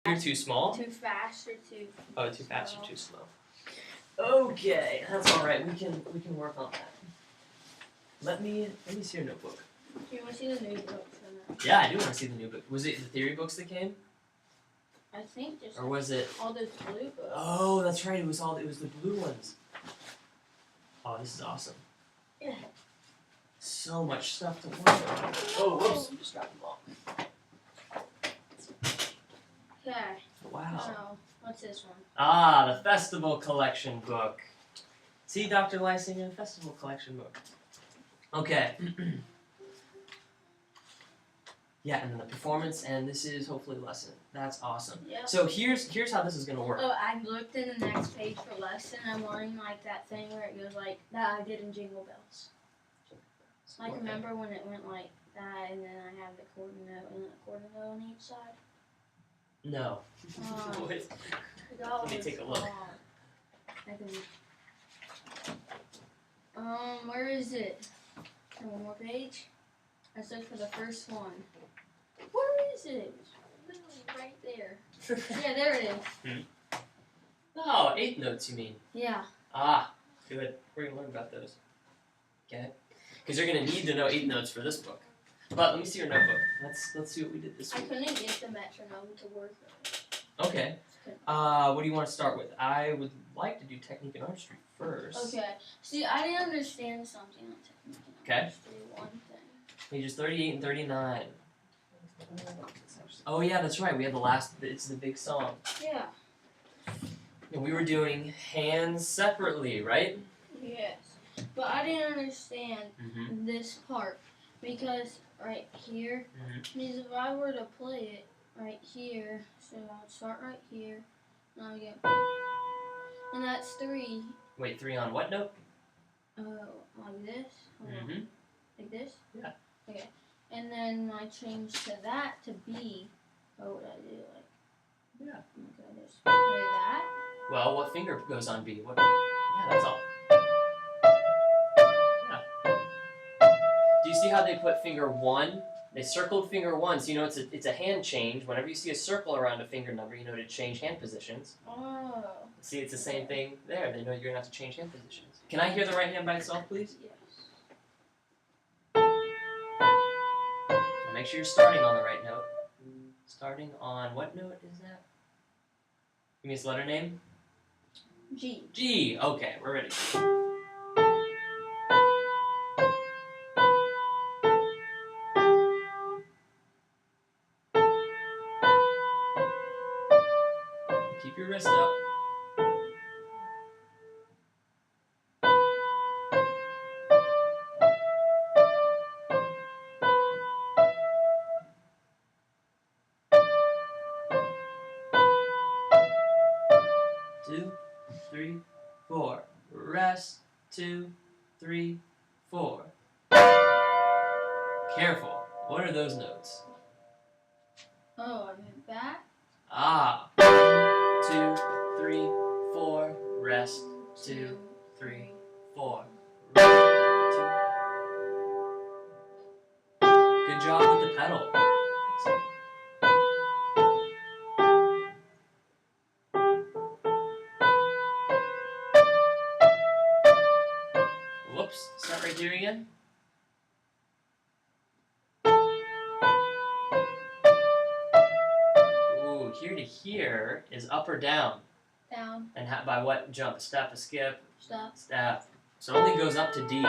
You're too small? Too fast or too Oh, too fast or too slow. Okay, that's alright. We can work on that. Let me see your notebook. Do you want to see the new books or not? Yeah, I do want to see the new book. Was it the theory books that came? I think just Or was it all those blue books. Oh, that's right, it was the blue ones. Oh, this is awesome. Yeah. So much stuff to work on. Oh, whoops, just dropped the ball. Okay. Wow. So, what's this one? Ah, the festival collection book. See, Dr. Lysinger, the festival collection book. Okay. Yeah, and then the performance, and this is hopefully lesson. That's awesome. Yep. So here's how this is gonna work. Oh, I looked in the next page for lesson. I'm learning like that thing where it goes like that I did in Jingle Bells. Like remember when it went like that, and then I have the quarter note and the quarter note on each side. No. Let me take a look. Where is it? One more page. I searched for the first one. Where is it? Literally right there. Yeah, there it is. Oh, 8th notes, you mean? Yeah. Ah, good. We're gonna learn about those. Okay. Because you're gonna need to know 8th notes for this book. But let me see your notebook. Let's see what we did this I week. couldn't get the metronome to work. Okay. What do you want to start with? I would like to do technique and artistry first. Okay. See, I didn't understand something on technique and artistry. One thing. Pages 38 and 39. Oh yeah, that's right. We had the last. It's the big song. Yeah. And we were doing hands separately, right? Yes. But I didn't understand Mm-hmm. this part because right here, because if I were to play it right here, so I'll start right here, and I'll get, and that's 3. Wait, 3 on what note? Like this. Mm-hmm. Like this. Yeah. Okay. And then I change to that to B. What would I do? Like. Yeah. Okay, I just play that. Well, what finger goes on B? What? Yeah, that's all. Yeah. Do you see how they put finger 1? They circled finger 1, so you know it's a hand change. Whenever you see a circle around a finger number, you know to change hand positions. Oh. See, it's the same thing there. They know you're gonna have to change hand positions. Can I hear the right hand by itself, please? Yes. Now make sure you're starting on the right note. Starting on what note is that? Give me its letter name. G. G. Okay, we're ready. Keep your wrist up. Two, 3, 4. Rest. 2, 3, 4. Careful. What are those notes? Oh, I meant that. Ah. 1, 2, 3, 4. Rest. 2, 3, 4. Rest. 2. Good job with the pedal. Whoops. Start right here again. Ooh, here to here is up or down. Down. And by what jump? A step, a skip? Stop. Step. So it only goes up to D.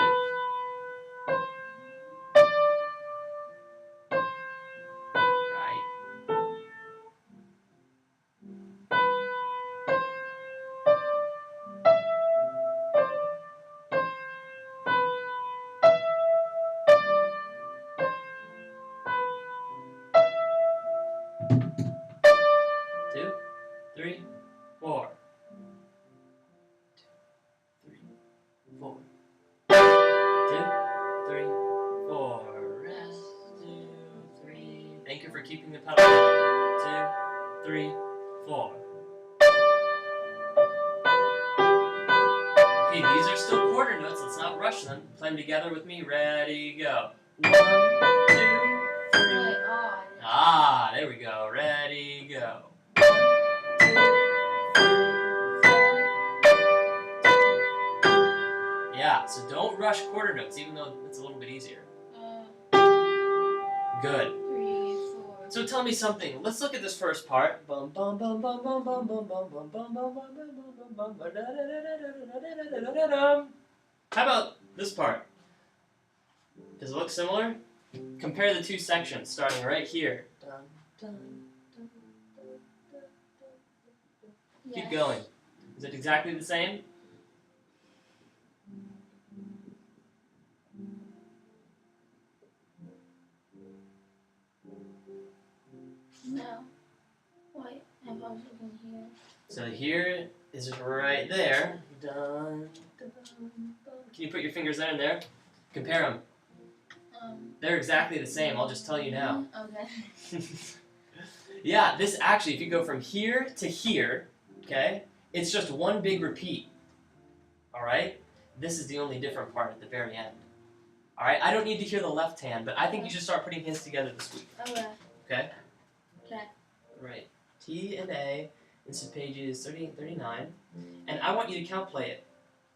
Right. 2, 3, 4. 2, 3, 4. 2, 3, 4. Rest. 2, 3. Thank you for keeping the pedal. 2, 3, 4. Okay, these are still quarter notes. Let's not rush them. Play them together with me. Ready, go. 1, 2, 3. Wait, Ah, there we go. Ready, go. 1, Yeah, so don't rush quarter notes, even though it's a little bit easier. Good. 3, 4. So tell me something. Let's look at this first part. Bum bum bum bum bum bum bum bum bum bum bum bum bum bum. How about this part? Does it look similar? Compare the two sections, starting right here. Keep going. Is it exactly the same? No. Wait, I was looking here. So here is right there. Dun, dun, dun. Can you put your fingers there and there? Compare them. They're exactly the same. I'll just tell you now. Okay. Yeah, this actually, if you go from here to here, okay, it's just one big repeat. All right? This is the only different part at the very end. All right? I don't need to hear the left hand, but I think you should start putting hands together this week. Okay. Okay? Okay. Right. T and A. This is pages 38 and 39. And I want you to count play it.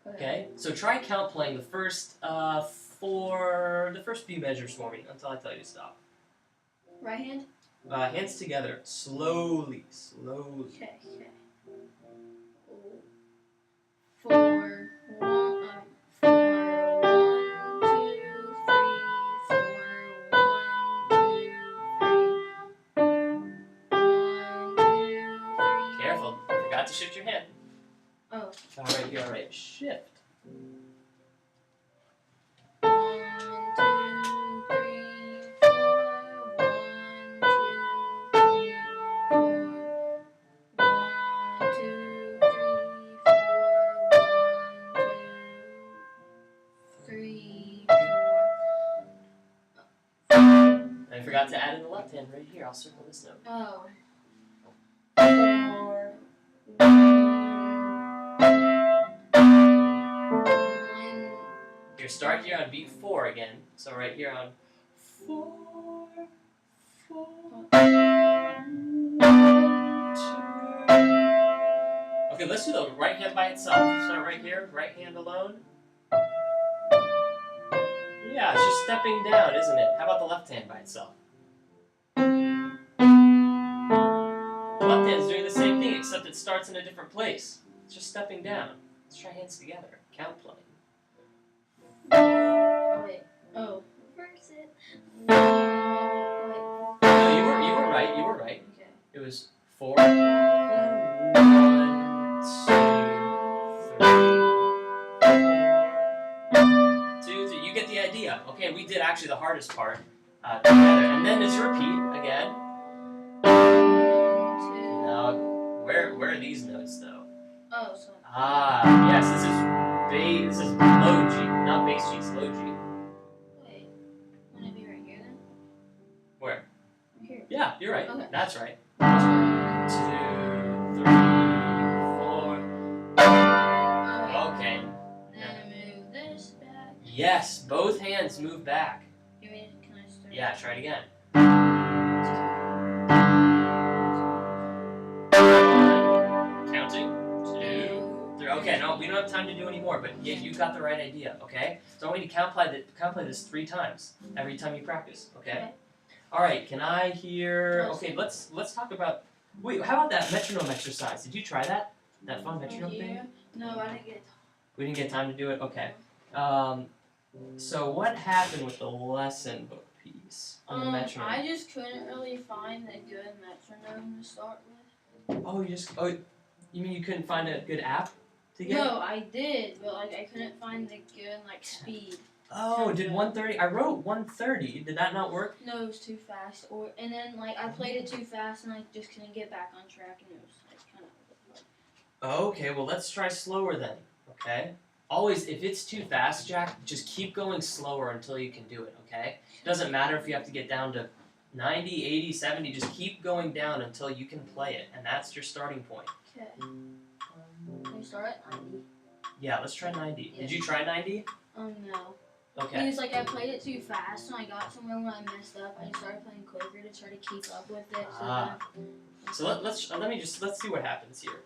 Okay? So try count playing the first few measures for me until I tell you to stop. Right hand? Hands together. Slowly. Slowly. Okay. 4, 1, 4, 1, 2, 3, 4, 1, 2, 3, 1, 2, 3. Careful. Forgot to shift your hand. Oh. Alright, you're alright. Shift. 1, 2, 3, 4, 1, 2, 3, 4, 1, 2, 3, 4, I forgot to add in the left hand right here. I'll circle this note. Oh. 4. 1. Here, start here on beat 4 again. So right here on 4, 4, 2. Okay, let's do the right hand by itself. Start right here, right hand alone. Yeah, it's just stepping down, isn't it? How about the left hand by itself? The left hand's doing the same thing, except it starts in a different place. It's just stepping down. Let's try hands together. Count play. Wait. Oh. Reverse it. No. No, you were right. You were right. Wait. Okay. It was 4. 1, 2, 3, 4. 2, 3. You get the idea. Okay, we did actually the hardest part together, and then it's repeat again. 1, 2. Now, where are these notes though? Oh, so. Ah, yes, this is low G, not bass G, it's low G. Wait. Wouldn't it be right here then? Where? Right here. Yeah, you're right. Okay. That's right. 1, 2, 3, 4. Okay. Then move this back. Yes, both hands move back. Can I start? Yeah, try it again. 1, counting. 2, 3. Okay, no, we don't have time to do any more, but yeah, you got the right idea. Okay. So I want you to count play this 3 times every time you practice. Okay. All right. Can I hear? Okay, let's talk about. Wait, how about that metronome exercise? Did you try that? That fun metronome thing? No, I didn't get it. We didn't get time to do it? Okay. So what happened with the lesson book piece on the metronome? I just couldn't really find a good metronome to start with. You mean you couldn't find a good app to get? No, I did, but like I couldn't find the good speed. Oh, did 130? I wrote 130. Did that not work? No, it was too fast. And then I played it too fast and I just couldn't get back on track and it was kind of. Okay, well let's try slower then. Okay. Always, if it's too fast, Jack, just keep going slower until you can do it. Okay. Doesn't matter if you have to get down to 90, 80, 70. Just keep going down until you can play it, and that's your starting point. Okay. Can we start at 90? Yeah, let's try 90. Yeah. Did you try 90? No. Okay. Because I played it too fast and I got somewhere when I messed up. I started playing quicker to try to keep up with it. So then So let's see what happens here.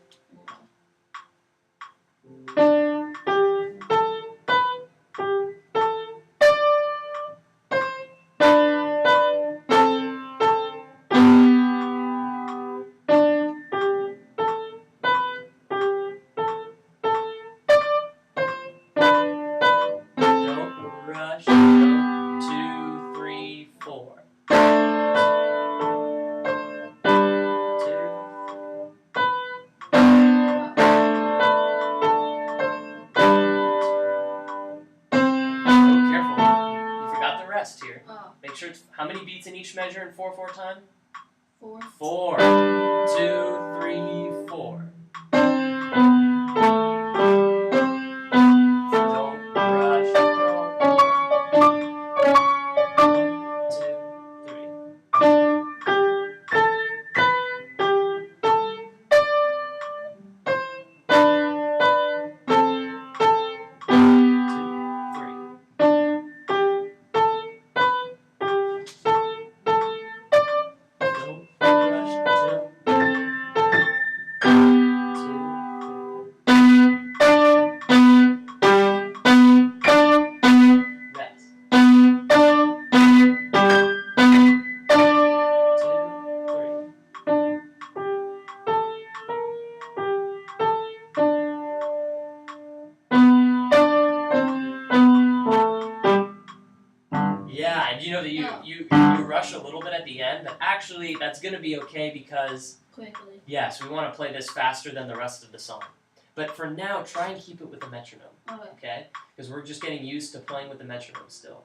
Don't rush. Don't. 2, 3, 4. 2. Oh, careful. You forgot the rest here. Oh, Make sure it's how many beats in each measure in 4/4 time? 4. 4. 2, 3, 4. Don't rush. Don't. 1, 2, 3. Don't rush. Don't. 2, 3. Rest. 2, 3. Yeah, and you know that you rush a little bit at the end, but actually that's gonna be okay because Quickly. yes, we want to play this faster than the rest of the song. But for now, try and keep it with the metronome, Okay. okay? Because we're just getting used to playing with the metronome still.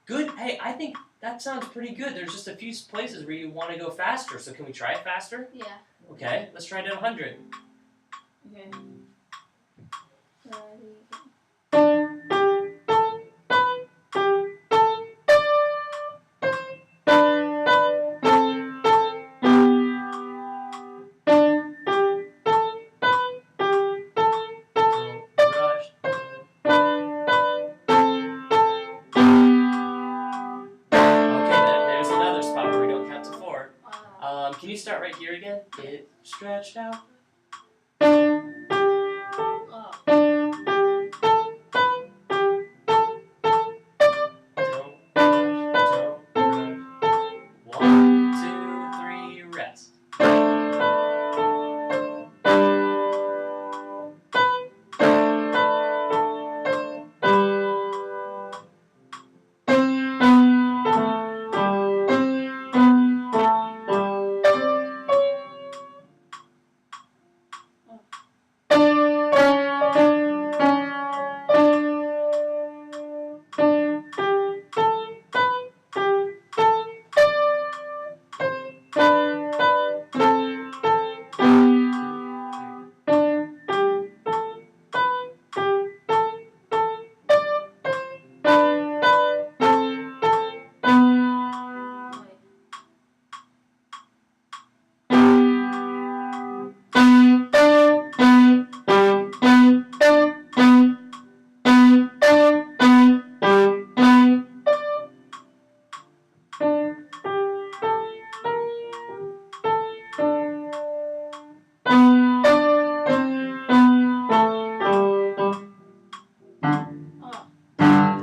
Good. Hey, I think that sounds pretty good. There's just a few places where you want to go faster. So can we try it faster? Yeah. Okay. Let's try it at 100. Okay. Ready. Don't rush. Okay, there's another spot where we don't count to 4. Can you start right here again? It stretched out. Oh. Don't rush. Don't rush. 1, 2, 3, rest.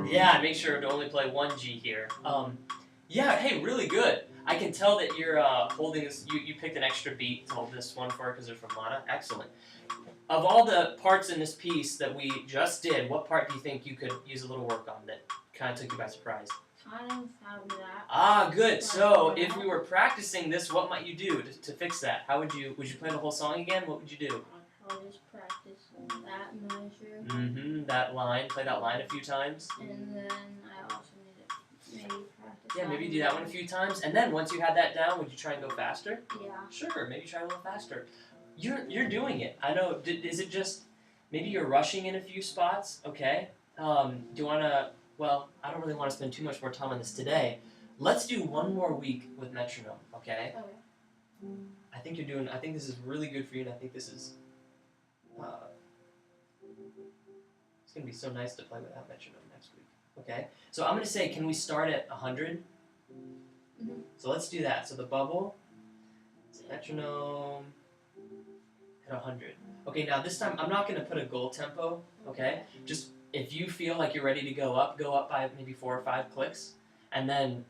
Yeah, make sure to only play 1 G here. Yeah, hey, really good. I can tell that you're holding this. You picked an extra beat to hold this one for because they're from Lana. Excellent. Of all the parts in this piece that we just did, what part do you think you could use a little work on that kind of took you by surprise? I don't have that. Ah, good. So if we were practicing this, what might you do to fix that? How would you play the whole song again? What would you do? I'll just practice that measure. Mm-hmm. That line. Play that line a few times. And then I also need to maybe practice. Yeah, maybe do that one a few times. And then once you had that down, would you try and go faster? Yeah. Sure, maybe try a little faster. You're doing it. I know. Is it just maybe you're rushing in a few spots? Okay. Do you want to? Well, I don't really want to spend too much more time on this today. Let's do one more week with metronome. Okay. Okay. I think you're doing. I think this is really good for you, and I think this is. It's gonna be so nice to play without metronome next week. Okay. So I'm gonna say, can we start at 100? Mhm. So let's do that. So the bubble. Metronome at 100. Okay, now this time I'm not going to put a goal tempo, okay? Just if you feel like you're ready to go up by maybe 4 or 5 clicks, and then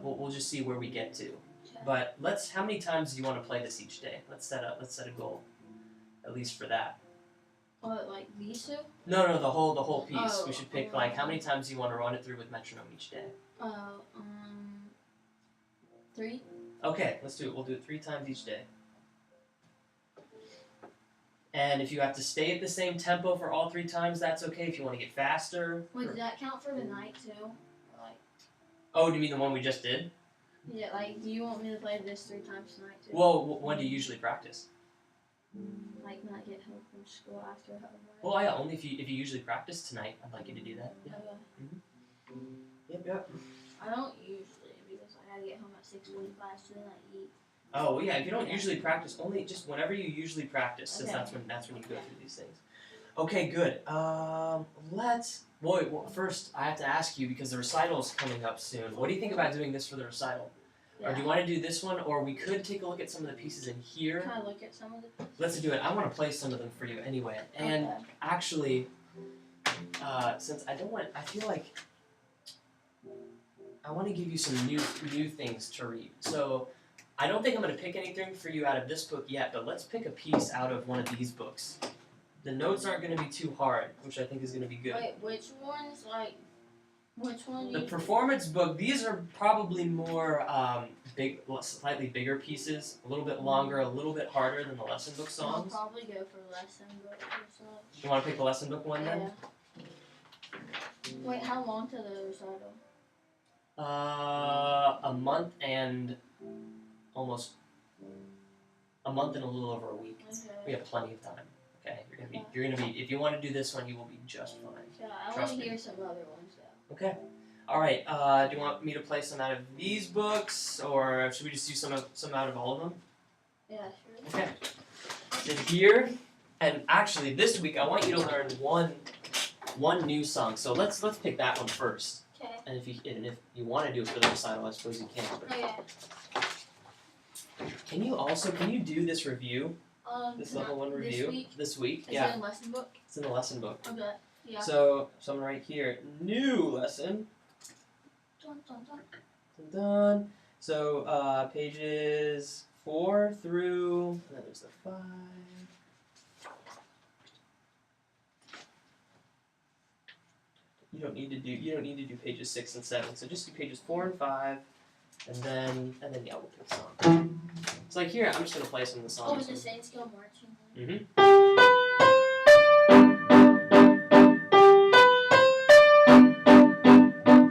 we'll just see where we get to. But how many times do you want to play this each day? Let's set a goal, at least for that. What, like these two? No, the whole piece. Oh, We should pick like how many times do you want to run it through with metronome each day? 3. Okay, let's do it. We'll do it 3 times each day. And if you have to stay at the same tempo for all 3 times, that's okay. If you want to get faster. Wait, does that count for the night too? Or like, oh, do you mean the one we just did? yeah, like, do you want me to play this 3 times tonight too? Well, when do you usually practice? Like when I get home from school after homework. Well, yeah, only if you usually practice tonight. I'd like you to do that. Yeah. Okay. Yep. I don't usually because I gotta get home at 6:45, so then I eat. Oh, well, yeah. If you don't usually practice, only just whenever you usually practice, since Okay. that's when you go through these things. Okay, good. First I have to ask you because the recital's coming up soon. What do you think about doing this for the recital? Yeah. Or do you want to do this one, or we could take a look at some of the pieces in here. Can I look at some of the? Let's do it. I want to play some of them for you anyway. And Okay. actually, since I feel like I want to give you some new things to read. So I don't think I'm going to pick anything for you out of this book yet, but let's pick a piece out of one of these books. The notes aren't going to be too hard, which I think is going to be good. Wait, which ones? Like, which one? The performance book, these are probably more slightly bigger pieces, a little bit longer, a little bit harder than the lesson book I'll songs. probably go for lesson book or such. You want to pick the lesson book one then? Yeah. Wait, how long to the recital? A month and a little over a week. We Okay. have plenty of time. Okay, you're gonna be. If you want to do this one, you will be just fine. Yeah, I want Trust to me. hear some other ones though. Okay. All right. Do you want me to play some out of these books, or should we just do some out of all of them? Yeah, sure. Okay. So here, and actually this week I want you to learn one new song. So let's pick that one first. Okay. And if you want to do it for the recital, I suppose you can. But Oh yeah. can you do this review? This level 1 review This week? Is Yeah, it a lesson book? it's in the lesson book. Okay. Yeah. So I'm gonna write here new lesson. Dun, dun, dun. Dun, dun. So pages 4 through, and then there's the 5. You don't need to do pages 6 and 7. So just do pages 4 and 5, and then yeah, we'll pick a song. So like here, I'm just gonna play some of the Oh, songs. is the Saints Go Marching? Mm-hmm.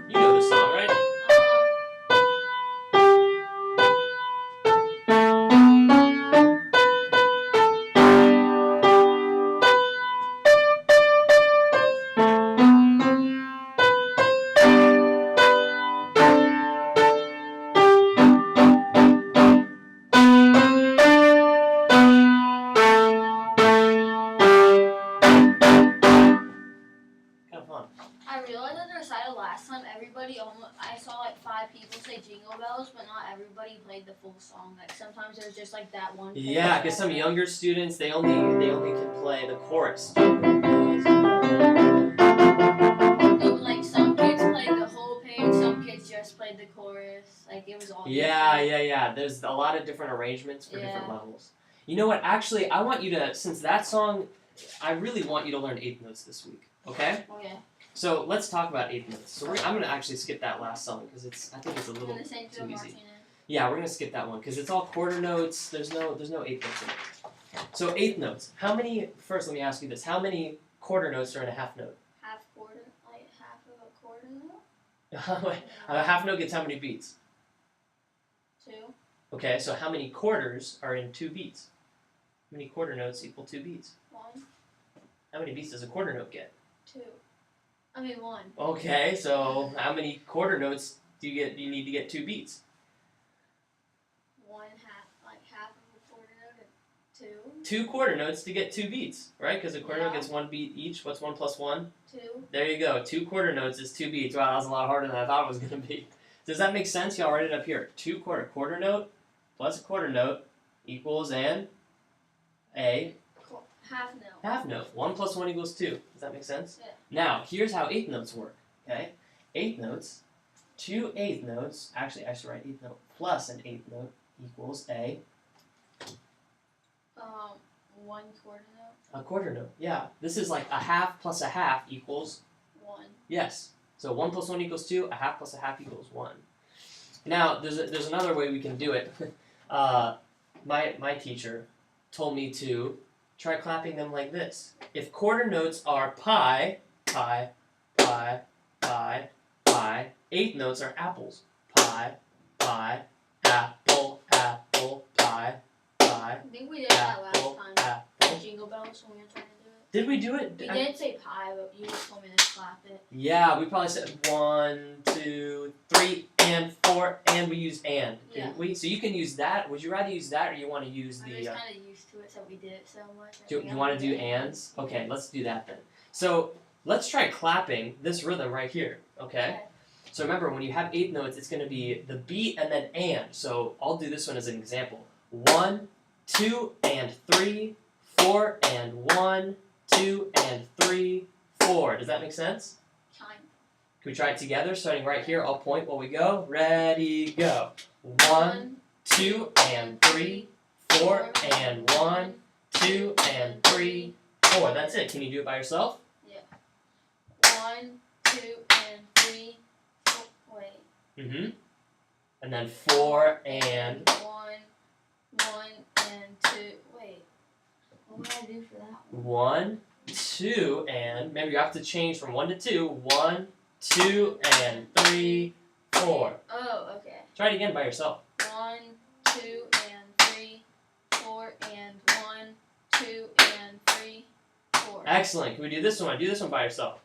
You know the song, right? Kind of fun. I realized at the recital last time, I saw like 5 people say Jingle Bells, but not everybody played the full song. Like sometimes there's just like that one. Yeah, because some younger students they only can play the chorus. No, like some kids played the whole page, some kids just played the chorus. Like it was all. Yeah. There's a lot of different arrangements for different levels. You know what? Actually, I want you to, since that song, I really want you to learn 8th notes this week. Okay? Okay. So let's talk about 8th notes. So I'm gonna actually skip that last song because I think it's a little And the Saints Go too easy. Marching in. Yeah, we're gonna skip that one because it's all quarter notes. There's no 8th notes in it. So 8th notes. First, let me ask you this: how many quarter notes are in a half note? Half quarter, like half of a quarter note. A half note gets how many beats? 2. Okay, so how many quarters are in 2 beats? How many quarter notes equal 2 beats? 1, How many beats does a quarter note get? 2. I mean 1. Okay, so how many quarter notes do you need to get 2 beats? 1 half, like half of a quarter note, and 2 quarter notes to get 2 beats, right? Because a quarter note Yeah. gets 1 beat each. What's 1 plus 1? 2. There you go. 2 quarter notes is 2 beats. Wow, that was a lot harder than I thought it was going to be. Does that make sense? Y'all write it up here. 2 quarter note plus a quarter note equals a Half note. half note. 1 plus 1 equals 2. Does that make sense? Yeah. Now, here's how eighth notes work. Okay? Eighth notes, 2 eighth notes, actually I should write eighth note plus an eighth note equals a 1 quarter note. a quarter note. Yeah. This is like a half plus a half equals 1. yes. So 1 plus 1 equals 2, a half plus a half equals 1. Now, there's another way we can do it. My teacher told me to try clapping them like this. If quarter notes are pi, pi, pi, pi, pi, eighth notes are apples. Pi, pi, apple, apple, pi, pi, I think we did that last apple, time. apple. Jingle bells when we were trying to do it. Did we do it? We did say pi, but you just told me to clap it. Yeah, we probably said 1, 2, 3, and 4, and we used and, didn't Yeah. we? So you can use that. Would you rather use that, or you want to use I'm the? just kind of used to it, so we did it so much. I Do think you I'm want to gonna do ands? Okay, let's do that then. So let's try clapping this rhythm right here. Okay. So remember, when you have eighth notes, it's going to be the beat and then and. So I'll do this one as an example. 1, 2, and 3, 4, and 1, 2, and 3, 4. Does that make sense? Time. Can we try it together? Starting right here, I'll point while we go. Ready, go. 1, 2, and 3, 4, and 1, 2, and 3, 4. That's it. Can you do it by yourself? 1, 2, and 3. Wait. Mm-hmm. And then 4 and 1, and 2. Wait. What would I do for that one? 1, 2, and maybe you have to change from 1 to 2. 1, 2, and 3, 4. Oh, okay. Try it again by yourself. 1, 2, and 3, 4, and 1, 2, and 3, 4. Excellent. Can we do this one? Do this one by yourself.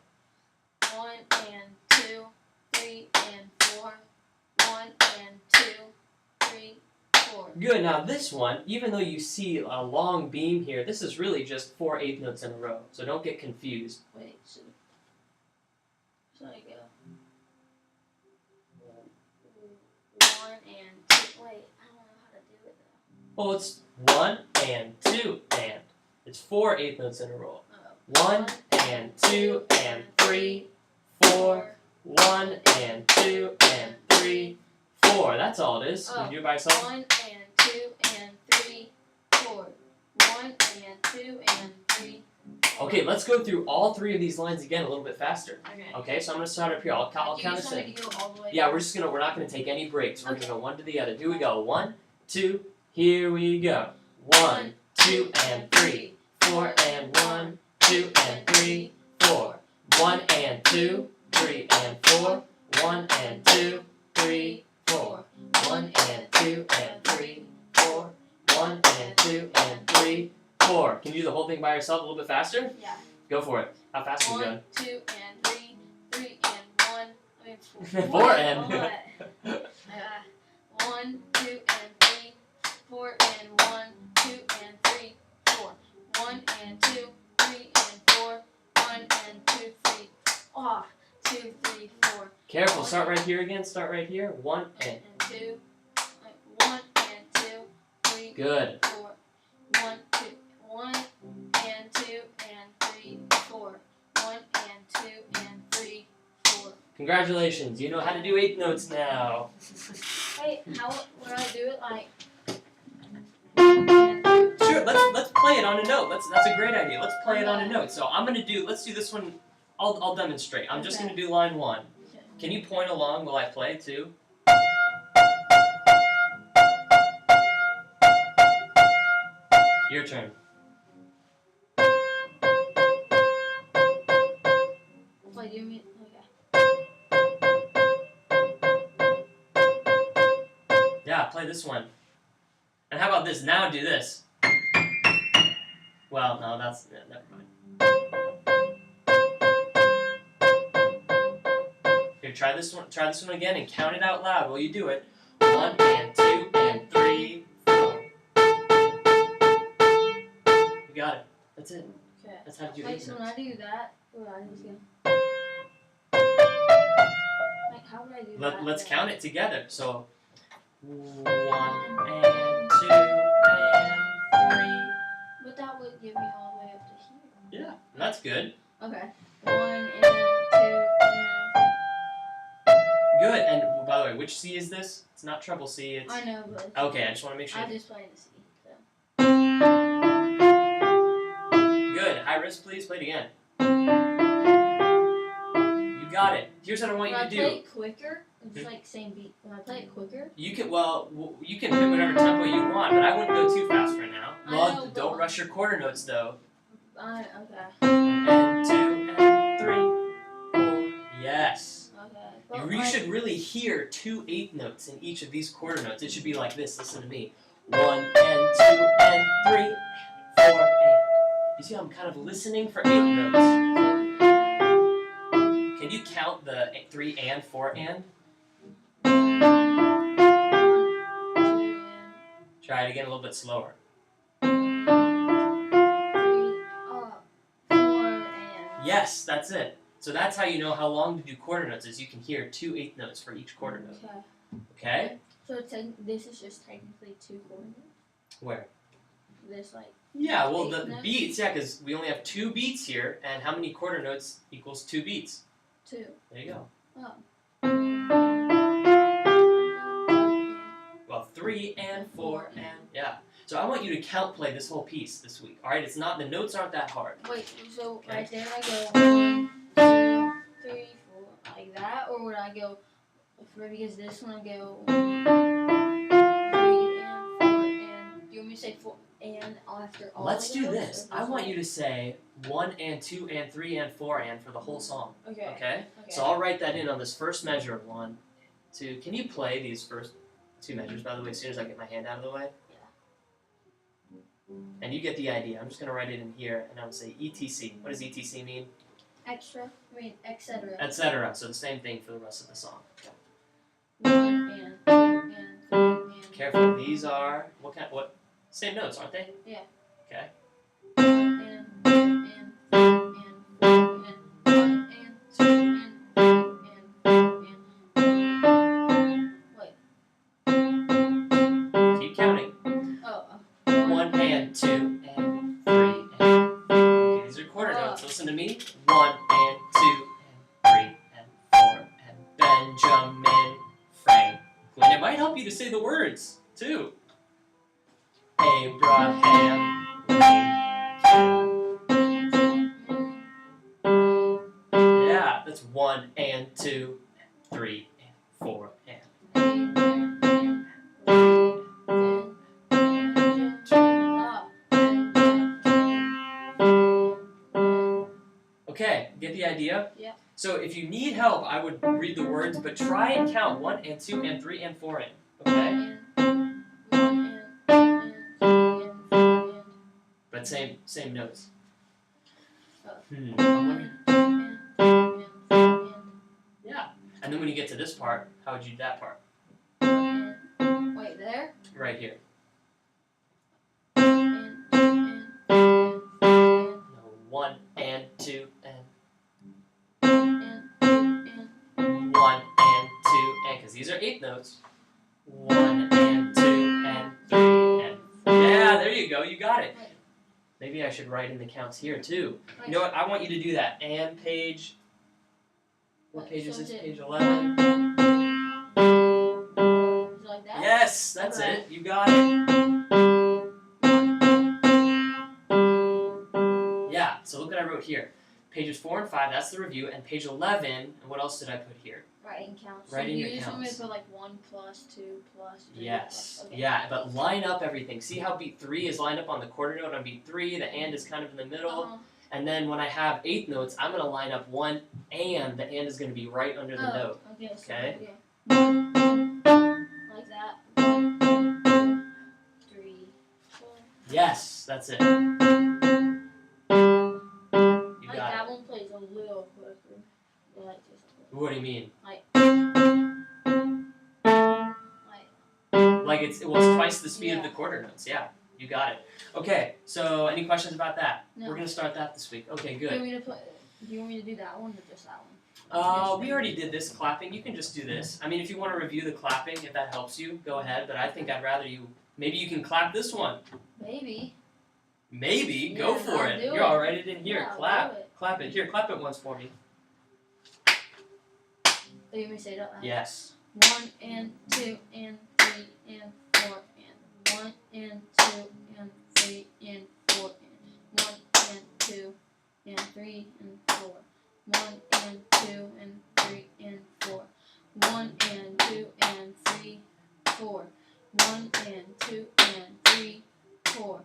1 and 2, 3 and 4. 1 and 2, 3, 4. Good. Now this one, even though you see a long beam here, this is really just 4 eighth notes in a row. So don't get confused. Wait, so I go 1 and 2. Wait, I don't know how to do it though. Well, it's 1 and 2 and. It's 4 eighth notes in a row. 1 and 2 and 3, 4. 1 and 2 and 3, 4. That's all it is. Can you do it by yourself? 1 and 2 and 3, 4. 1 and 2 and 3, 4. Okay, let's go through all 3 of these lines again a little bit faster. Okay. Okay, so I'm gonna start up here. I'll count Do you us just want in. me to go all the way Yeah, down? we're not gonna take any breaks. We're Okay. gonna go one to the other. Here we go. 1, 2. Here we go. 1, 2, and 3, 4 and 1, 2 and 3, 4. 1 and 2, 3 and 4. 1 and 2, 3, 4. 1 and 2 and 3, 4. 1 and 2 and 3, 4. Can you do the whole thing by yourself a little bit faster? Yeah. Go for it. How fast are you 1, going? 2 and 3, 3 and 1. I mean, 4 and. What? 1, 2 and 3, 4 and 1, 2 and 3, 4. 1 and 2, 3 and 4. 1 and 2, 3. Oh, 2, 3, 4. Careful. Start right here again. Start right here. 1 and. 2. 1 and 2, 3. Good. 4. 1, 2. 1 and 2 and 3, 4. 1 and 2 and 3, 4. Congratulations. You know how to do eighth notes now. Wait, how would I do it? Like. Sure. Let's play it on a note. That's a great idea. Let's play it on a note. So let's do this one. I'll demonstrate. I'm just Okay. gonna do line 1. Okay. Can you point along while I play too? Your turn. Wait, you mean? Okay. Yeah, play this one. And how about this? Now do this. Well, no, that's never mind. Here, try this one. Try this one again and count it out loud while you do it. 1 and 2 and 3, 4. You got it. That's it. Okay. That's how to do Wait, eighth so when notes. I do that, what I just gonna. Like, how would I do that? Let's count it together. So 1 and 2 and 3. But that would give me all the way up to here. Yeah, that's good. Okay. 1 and 2 and. Good. And by the way, which C is this? It's not treble C. It's I know, but. okay. I just want to make sure. I just played the C. So. Good. High risk, please. Play it again. You got it. Here's what I want When you I to play do. it quicker, it's like same beat. When I play it quicker. You can you can pick whatever tempo you want, but I wouldn't go too fast for now. I Well, know, don't but- rush your quarter notes though. Okay. And 2 and 3, 4. Yes. Okay. You should really hear 2 eighth notes in each of these quarter notes. It should be like this. Listen to me. 1 and 2 and 3, 4 and. You see, I'm kind of listening for 8 notes. Can you count the 3 and 4 and? Try it again a little bit slower. 3, 4 and. Yes, that's it. So that's how you know how long to do quarter notes is you can hear 2 eighth notes for each quarter note. Okay. Okay? So this is just technically 2 quarter notes. Where? This like. Yeah, well, 8 the notes? beats, yeah, because we only have 2 beats here, and how many quarter notes equals 2 beats? 2. There you go. Oh. Well, 3 and 4 and, yeah. So I want you to count play this whole piece this week, alright? It's not, the notes aren't that hard. Wait, so Okay. right there I go 1, 2, 3, 4, like that, or would I go? Because this one I go 3 and 4 and. Do you want me to say 4 and after all? Let's of do those, this. or I just want like- you to say 1 and 2 and 3 and 4 and for the whole song, Okay. okay? Okay. So I'll write that in on this first measure of 1, 2. Can you play these first 2 measures, by the way, as soon as I get my hand out of the way? And you get the idea. I'm just going to write it in here, and I would say ETC. What does ETC mean? Extra. I mean, etc. Etc. So the same thing for the rest of the song. 1 and 2 and 3 and. Careful. These are what? Same notes, aren't they? Yeah. Okay. 1 and 2 and 3 and 4 and 1 and 2 and 3 and 4 and. Wait. Keep counting. Oh. 1 and 2 and 3 and 4. Okay, these are quarter notes. Listen to me. 1 and 2 and 3 and 4 and Benjamin Franklin. It might help you to say the words too. Abraham Lincoln. Yeah, that's 1 and 2 and 3 and 4 and. Okay, get the idea? Yeah. So if you need help, I would read the words, but try and count 1 and 2 and 3 and 4 in. Okay? But same notes. Yeah. And then when you get to this part, how would you do that part? Wait, there? Right here. And. No, 1 and 2 and 1 and 2 and, because these are 8 notes. 1 and 2 and 3 and 4. Yeah, there you go. You got it. Maybe I should write in the counts here too. You know what? I want you to do that. And page. What page is this? Page 11. Like that? Yes, that's Okay. it. You got it. Yeah, so look what I wrote here. Pages 4 and 5, that's the review, and page 11, and what else did I put here? Writing counts. Writing so your you just want me to counts. put like 1 plus 2 plus 3 Yes. plus. Okay. Yeah, but line up everything. See how beat 3 is lined up on the quarter note on beat 3, the and is kind of in the middle, Uh-huh. and then when I have 8 notes, I'm going to line up 1 and the and is going to be right under the note. Okay. So, Okay. Like that. 1, 2, 3, 4. Yes, that's it. You Like got that it. one plays a little quicker. I like this one. What do you mean? Like. Like it's twice the speed of the Yeah. quarter notes. Yeah, you got it. Okay, so any questions about that? No. We're gonna start that this week. Okay, Do you want good. me to put? Do you want me to do that one or just that one? We already did this clapping. You can just do this. I mean, if you want to review the clapping, if that helps you, go ahead. But I think I'd rather you. Maybe you can clap this one. Maybe. Maybe. Go Yeah, for I'll it. do You're it. all right in here. Yeah, I'll Clap. do it. Clap it. Here, clap it once for me. Do you want me to say it out loud? Yes. 1 and 2 and 3 and 4 and 1 and 2 and 3 and 4 and 1 and 2 and 3 and 4. 1 and 2 and 3 and 4. 1 and 2 and 3, 4. 1 and 2 and 3, 4.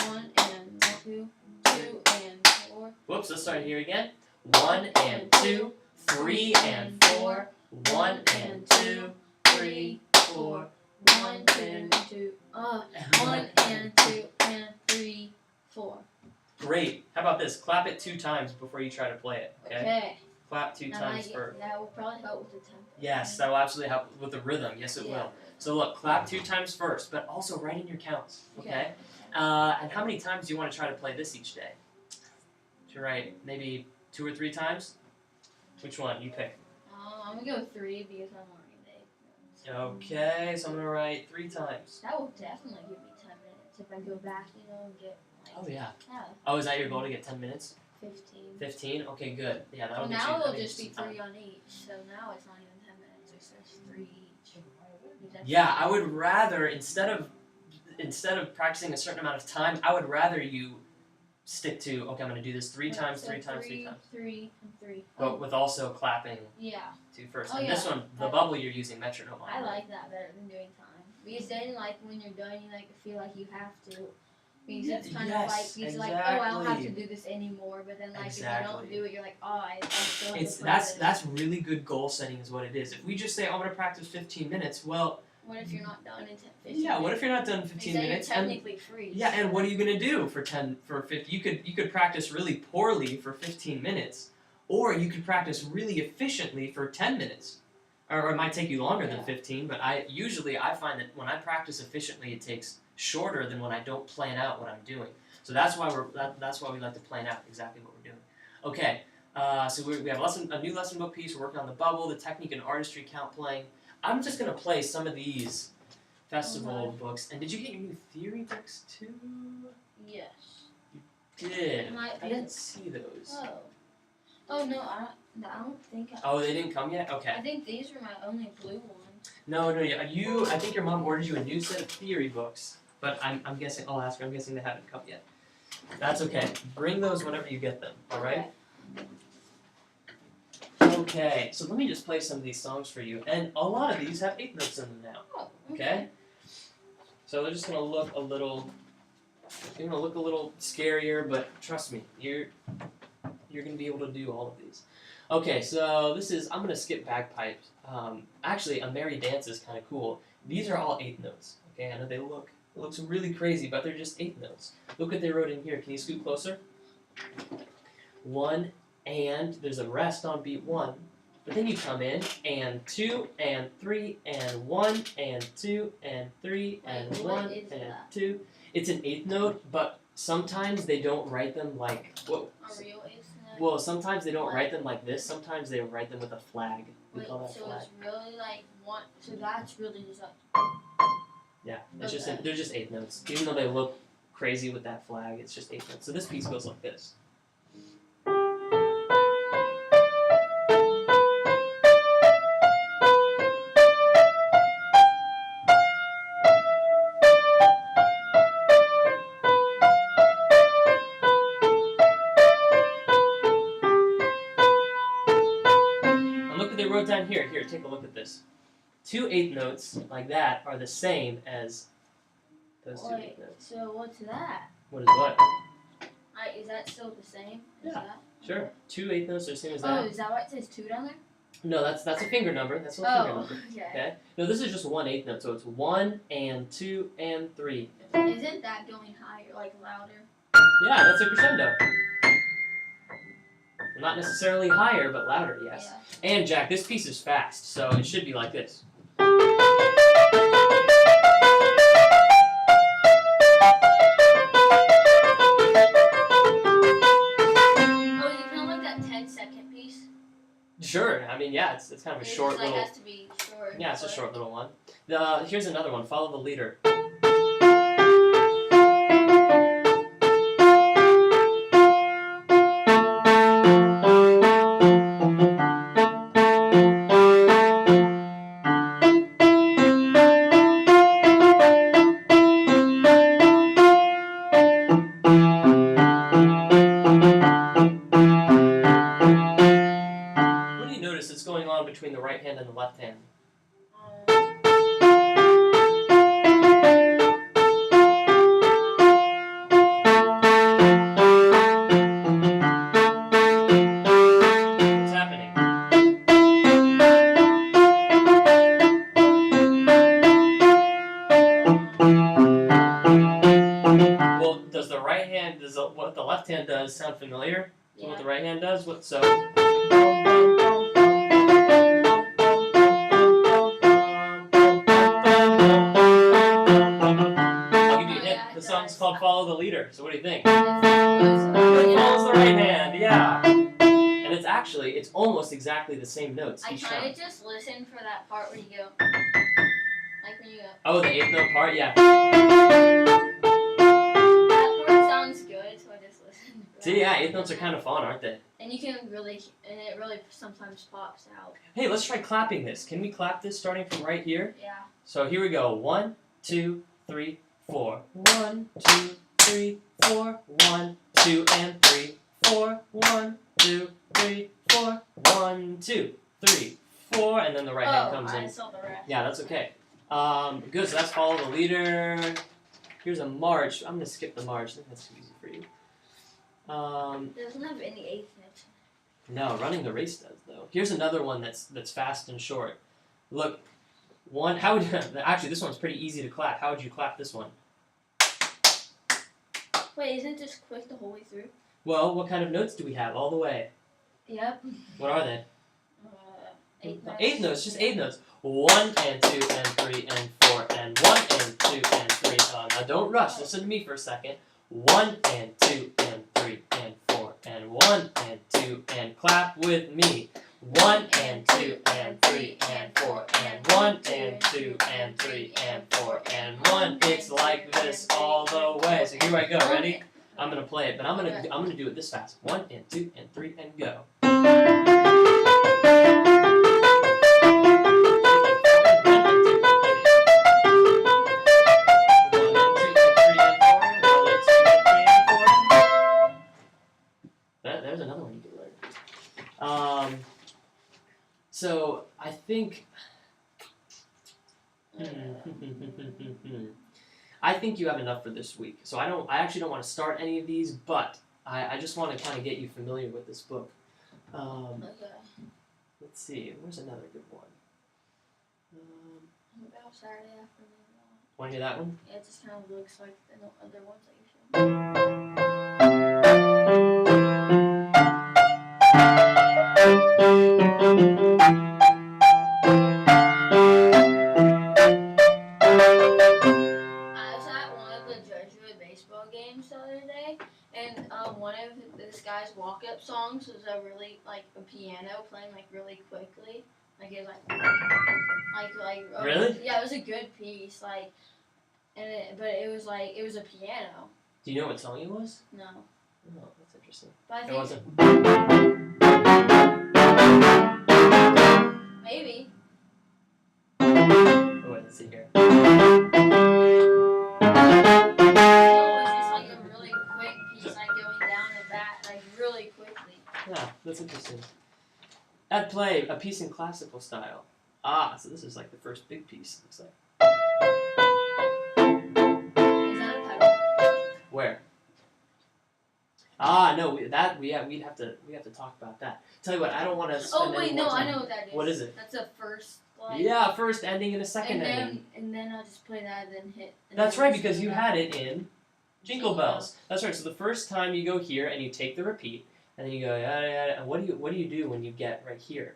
1 and 2, 2 and 4. Whoops. Let's start here again. 1 and 2, 3 and 4. 1 and 2, 3, 4. 1 and 2. 1 and 2 and 3, 4. Great. How about this? Clap it 2 times before you try to play it. Okay. Okay. Clap 2 times first. That will probably help with the tempo. Yes, that will absolutely help with the rhythm. Yes, it will. So look, clap 2 times first, but also write in your counts. Okay. And how many times do you want to try to play this each day? To write maybe 2 or 3 times. Which one? You pick. I'm gonna go 3 because I'm already late. Okay, so I'm gonna write 3 times. That will definitely give me 10 minutes if I go back, and get like. Oh yeah. Yeah. Oh, is that your goal to get 10 minutes? 15. 15? Okay, good. Yeah, that'll Well, get now you. it'll just be 3 on each, so now it's not even 10 minutes. It's just 3 each. Yeah, I would rather instead of practicing a certain amount of time, I would rather you stick to okay. I'm gonna do this 3 times, 3 times, 3 times. 3 and 3. But with also clapping Yeah. 2 first. Oh, And yeah. this one, the bubble you're using metronome on. I like that better than doing time. Because then, like, when you're done, you, like, feel like you have to. Because it's kind of like, because, like, oh, I don't have to do this anymore. But then, like, if you don't do it, you're like, oh, I still have to play this. That's really good goal setting is what it is. If we just say, oh, I'm going to practice 15 minutes, well... What if you're not done in 15 Yeah, what if you're not done in 15 minutes? You're technically free. Yeah, and what are you going to do for 50? You could practice really poorly for 15 minutes, or you could practice really efficiently for 10 minutes. Or it might take you longer than 15, but I find that when I practice efficiently, it takes shorter than when I don't plan out what I'm doing. So that's why that's why we like to plan out exactly what we're doing. Okay, so we have a new lesson book piece. We're working on the bubble, the technique and artistry count playing. I'm just gonna play some of these festival books. And did you get your new theory books too? Yes. You did. I didn't see those. Oh no, I don't think. Oh, they didn't come yet. Okay. I think these are my only blue ones. No, yeah. I think your mom ordered you a new set of theory books, but I'm guessing. I'll ask her. I'm guessing they haven't come yet. That's okay. Bring those whenever you get them. All right. Okay. So let me just play some of these songs for you, and a lot of these have 8 notes in them now. Oh, Okay. So they're just gonna look a little. They're gonna look a little scarier, but trust me, you're gonna be able to do all of these. Okay, so this is, I'm gonna skip bagpipes. Actually, a merry dance is kind of cool. These are all 8 notes. Okay, I know it looks really crazy, but they're just 8 notes. Look what they wrote in here. Can you scoot closer? 1 and there's a rest on beat 1, but then you come in and 2 and 3 and 1 and 2 and 3 and 1 and 2. It's an 8th note, but sometimes they don't write them like what? A real 8th note? Well, sometimes they don't write them like this. Sometimes they write them with a flag. We call that so flag. it's really like one. So that's really just like. Yeah, it's just they're just 8th notes. Even though they look crazy with that flag, it's just 8th notes. So this piece goes like this. Down here, take a look at this. 2 8th notes like that are the same as those 2 8th notes. So what's that? What is what? Is that still the same? Yeah, sure. 2 8th notes are the same as that. Oh, is that why it says 2 down there? No, that's a finger number. That's a finger number. Okay. No, this is just 1 8th note, so it's 1 and 2 and 3. Isn't that going higher, like louder? Yeah, that's a crescendo. Not necessarily higher, but louder, yes. Yeah. And Jack, this piece is fast, so it should be like this. Oh, is it kind of like that 10-second piece? Sure. I mean, yeah, it's kind of a short just, like, little. has to be short. Yeah, it's a but- short little one. Here's another one. Follow the leader. What do you notice that's going on between the right hand and the left hand? What's happening? Well, does the right hand, what the left hand does sound familiar to what the right hand does? So. I'll give you a hint. The song's called Follow the Leader. So what do you think? It follows the right hand, yeah. And it's almost exactly the same notes I each kind time. of just listen for that part where you go, like when you go. Oh, the eighth note part, yeah. That part sounds good, so I just listen. For See, that. yeah, eighth notes are kind of fun, aren't they? And it really sometimes pops out. Hey, let's try clapping this. Can we clap this starting from right here? Yeah. So here we go. 1, 2, 3, 4. 1, 2, 3, 4. 1, 2, and 3, 4. 1, 2, 3, 4. 1, 2, 3, 4. And then the right hand comes I in. saw the rest. Yeah, that's okay. Good, so that's Follow the Leader. Here's a march. I'm going to skip the march. I think that's too easy for you. It doesn't have any eighth notes. No, Running the Race does, though. Here's another one that's fast and short. Look, actually, this one's pretty easy to clap. How would you clap this one? Wait, isn't it just quick the whole way through? Well, what kind of notes do we have all the way? Yep. What are they? Eighth notes. Eighth notes, just eighth notes. 1 and 2 and 3 and 4 and 1 and 2 and 3. Now don't rush. Listen to me for a second. 1 and 2 and 3 and 4 and 1 and 2 and clap with me. 1 and 2 and 3 and 4 and 1 and 2 and 3 and 4 and 1. It's like this all the way. So here I go. Ready? I'm gonna play it, but I'm gonna do it this fast. 1 and 2 and 3 and go. There's another one you can learn. So I think. I think you have enough for this week. So I actually don't want to start any of these, but I just want to kind of get you familiar with this book. Okay. Let's see. Where's another good one? About Saturday afternoon. Want to hear that one? Yeah, it just kind of looks like the other ones that you showed. I was at one of the Jesuit baseball games the other day, and one of this guy's walk-up songs was a piano playing like really quickly, like it was like Really? Yeah, it was a good piece, but it was a piano. Do you know what song it was? No, Oh, that's interesting. but I It think wasn't. maybe. Oh, wait, let's see here. No, it was just like a really quick piece, like going down and back, like really quickly. Yeah, that's interesting. At play, a piece in classical style. Ah, so this is like the first big piece. Looks like. Is that a pedal? Where? Ah, no, we'd have to talk about that. Tell you what, I don't want to spend Oh wait, any no, more time. I know what that is. What is it? That's a first like. Yeah, first ending and a second And ending. then I'll just play that and then hit. And That's then right, just because do you that. had it in Jingle Bells. That's right. So the first time you go here and you take the repeat, and then you go yada yada. And what do you do when you get right here?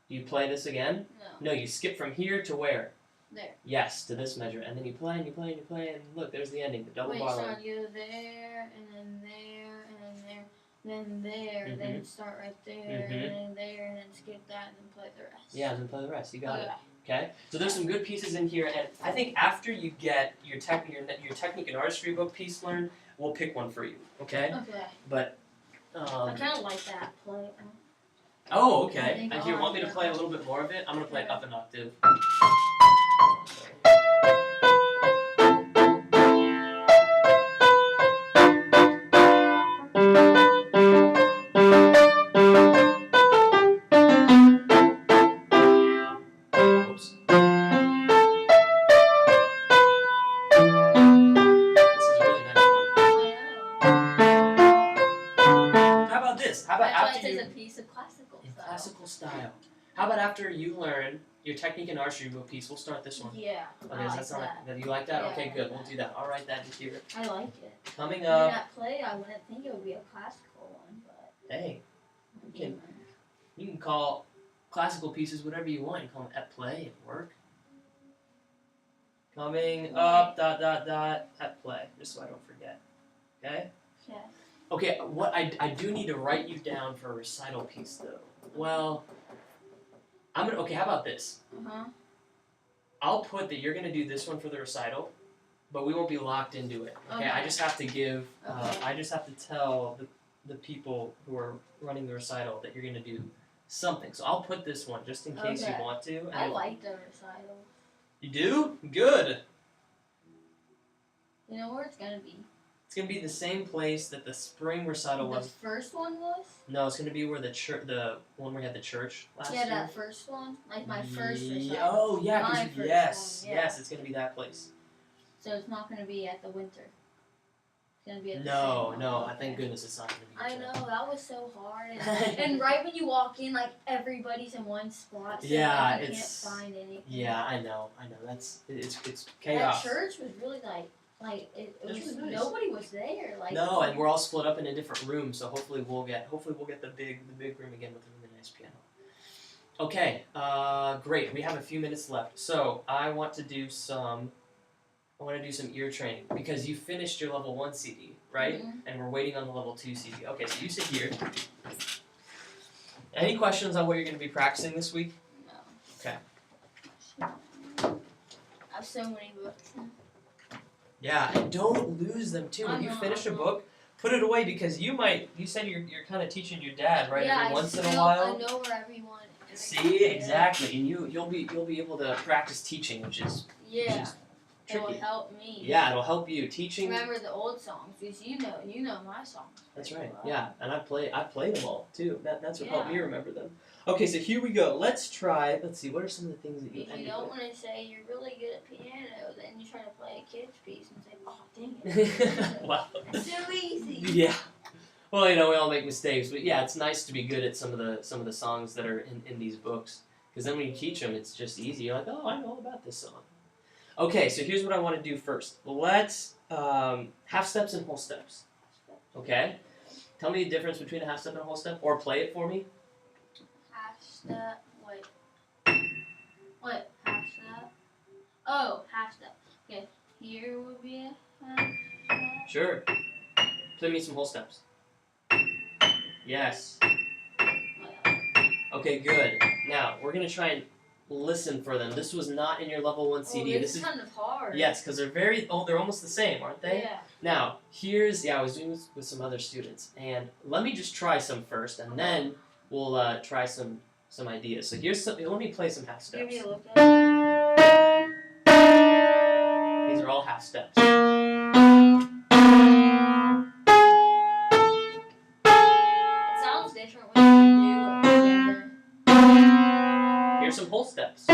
Do you play this again? No. No, you skip from here to where? There. Yes, to this measure, and then you play and you play and you play, and look, there's the ending, the double Wait, bar so line. I'll go there and then there and then there. then there, Mhm. then start right there, Mhm. and then there, and then skip that, and then play the rest. Yeah, then play the rest. You got it. Okay. Okay, so there's some good pieces in here, and I think after you get your technique and artistry book piece learned, we'll pick one for you. Okay, Okay. but I kind of like that play. oh, I okay. think If you I'll want me to like play a that. little bit more of it, I'm gonna play it Okay. up an octave. Oops. This is a really nice one. How about this? How about That's why after it you says a piece of classical in style. classical style? How about after you learn your technique and artistry book piece, we'll start this one. Yeah. Okay, I does like that sound that. like that? You like that? Yeah, Okay, I good. like We'll that. do that. I'll write that in here. I like it. Coming I mean, up. that play, I wouldn't think it would be a classical one, but. Hey, you can call classical pieces whatever you want. You call them at play, at work. Coming up, ... at play. Just so I don't forget. Okay? Okay. Okay, what I do need to write you down for a recital piece though. Well, okay, how about this? Uh-huh. I'll put that you're gonna do this one for the recital, but we won't be locked into it. Okay, I Okay. just have to give Okay. I just have to tell the people who are running the recital that you're gonna do something. So I'll put this one just in case Okay. you want to. And I if- like the recital. You do? Good. You know where it's gonna be? It's gonna be the same place that the spring recital The was. first one was? No, it's gonna be where the one where we had the church last Yeah, year. that first one. Like my first Ye- recital. Oh yeah, 'cause My you- first yes, one, yeah. yes, it's gonna be that place. So it's not gonna be at the winter. It's gonna be at the No, same one. no, Okay. thank goodness it's not gonna be. I that. know, that was so hard. And right when you walk in, like everybody's in one spot. So Yeah, like, you it's- can't find anything. Yeah, I know. It's That chaos. church was really it That's was really nice. nobody was there. Like No, and we're all split up in a different room, so hopefully we'll get the big room again with a really nice piano. Okay, great. We have a few minutes left, so I want to do some ear training because you finished your level 1 CD, right? Mhm. And we're waiting on the level 2 CD. Okay, so you sit here. Any questions on what you're going to be practicing this week? No. Okay. I have so many books. Yeah, and don't lose them too. When I you know, finish I a know. book, put it away because you said you're kind of teaching your dad, right? Yeah, Every once in a I while. know where everyone. See, exactly, and you'll be able to practice teaching, which is Yeah, it will tricky. help me. Yeah, it'll help you teaching. Remember the old songs because you know my songs. That's pretty right. well. Yeah, and I play them all too. That's what helped me Yeah. remember them. Okay, so here we go. Let's try. Let's see. What are some of the things that you? If you don't want to say you're really good at piano, then you try to play a kid's piece and say, "Oh, dang it, Wow. it's so easy." Yeah. Well, we all make mistakes, but yeah, it's nice to be good at some of the songs that are in these books, because then when you teach them, it's just easy. You're like, oh, I know all about this song. Okay, so here's what I want to do first. Let's half steps and whole steps. Okay. Tell me the difference between a half step and a whole step, or play it for me. Half step. What? Half step. Oh, half step. Okay, here would be a half step. Sure. Play me some whole steps. Yes. Okay, good. Now, we're going to try and listen for them. This was not in your level 1 CD. Oh, this is kind of hard. Yes, because they're almost the same, aren't they? Yeah. Now, I was doing this with some other students, and let me just try some first, and then we'll try some ideas. So let me play some half Give steps. me a look at it. These are all half steps. It sounds different when you do it together. Here's some whole steps.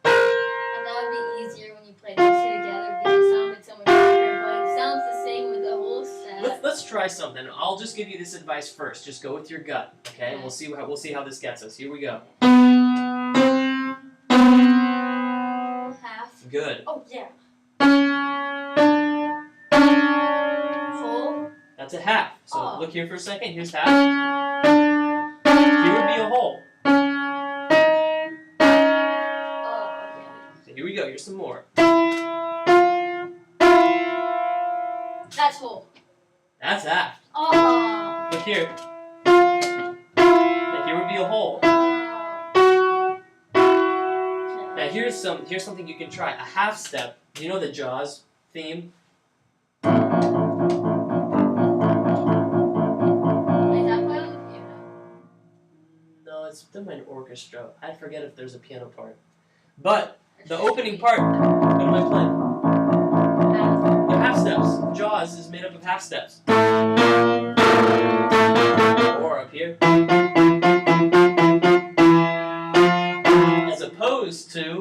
I thought it'd be easier when you played those two together because it sounded so much different, but it sounds the same with the whole set. Let's try something. I'll just give you this advice first. Just go with your gut, okay? Okay. We'll see how this gets us. Here we go. Half. Good. Oh, yeah. Whole. That's a half. So Oh. look here for a second. Here's half. Here would be a whole. Oh, okay. See? Here we go. Here's some more. That's whole. That's half. Oh. Look here. Now here would be a whole. Now here's something you can try. A half step. Do you know the Jaws theme? Is that part of the piano? No, it's done by an orchestra. I forget if there's a piano part. But the opening part. What am I playing? The half steps. Jaws is made up of half steps. Or up here. As opposed to,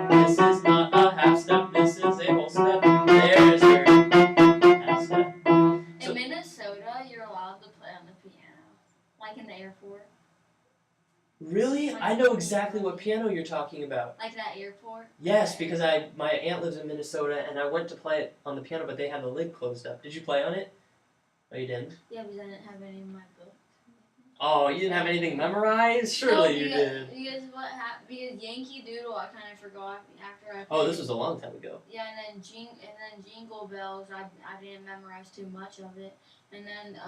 this is not a half step, this is a whole step. There's your half step. In Minnesota, you're allowed to play on the piano, like in the airport. Really? I know exactly what piano you're talking about. Like that airport. Yes, because my aunt lives in Minnesota and I went to play it on the piano, but they had the lid closed up. Did you play on it? Oh, you didn't? Yeah, because I didn't have any in my book. Oh, you didn't have anything memorized? Surely you did. Because what happened? Because Yankee Doodle, I kind of forgot after I. Oh, this was a long time ago. Yeah, and then Jingle Bells, I didn't memorize too much of it, and then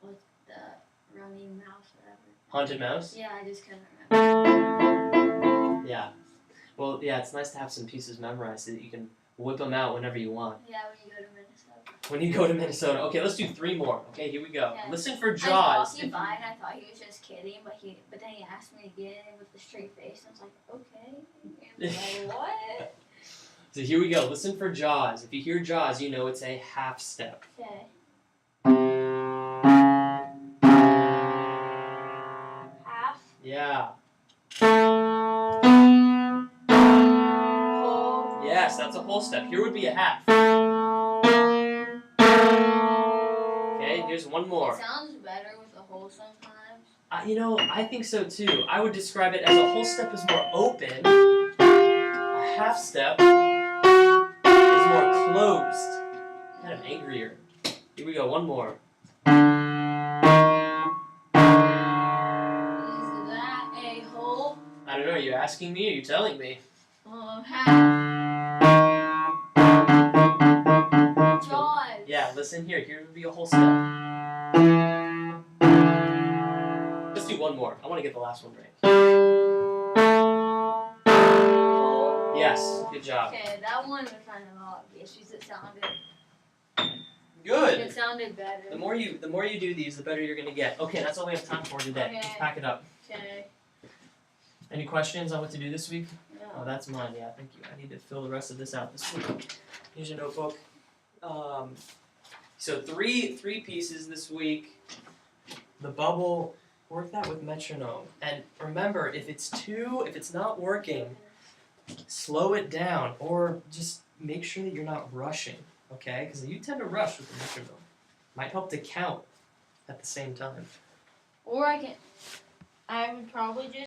what's the Running Mouse, whatever. Haunted Mouse? Yeah, I just couldn't remember. Yeah. Well, yeah, it's nice to have some pieces memorized so that you can whip them out whenever you want. Yeah, when you go to Minnesota. When you go to Minnesota. Okay, let's do 3 more. Okay, here we go. Okay. Listen for I Jaws. thought he lied. I thought he was just kidding, but then he asked me again with a straight face. I was like, okay. And I was like, what? So here we go. Listen for Jaws. If you hear Jaws, you know it's a half step. Okay. Half. Yeah. Whole. Yes, that's a whole step. Here would be a half. Okay, here's one more. It sounds better with a whole sometimes. I think so too. I would describe it as a whole step is more open. A half step is more closed. Kind of angrier. Here we go, one more. Is that a whole? I don't know, are you asking me or are you telling me? Half. Jaws. Yeah, listen here. Here would be a whole step. Let's do one more. I want to get the last one right. Whole. Yes, good job. Okay, that one was kind of obvious because it sounded. Good. It sounded better. The more you do these, the better you're gonna get. Okay, that's all we have time for today. Okay. Let's pack it up. Okay. Any questions on what to do this week? Oh, No. that's mine. Yeah, thank you. I need to fill the rest of this out this week. Here's your notebook. So three pieces this week. The bubble. Work that with metronome. And remember, if it's not working, slow it down or just make sure that you're not rushing. Okay? Because you tend to rush with the metronome. Might help to count at the same time. Or I would probably just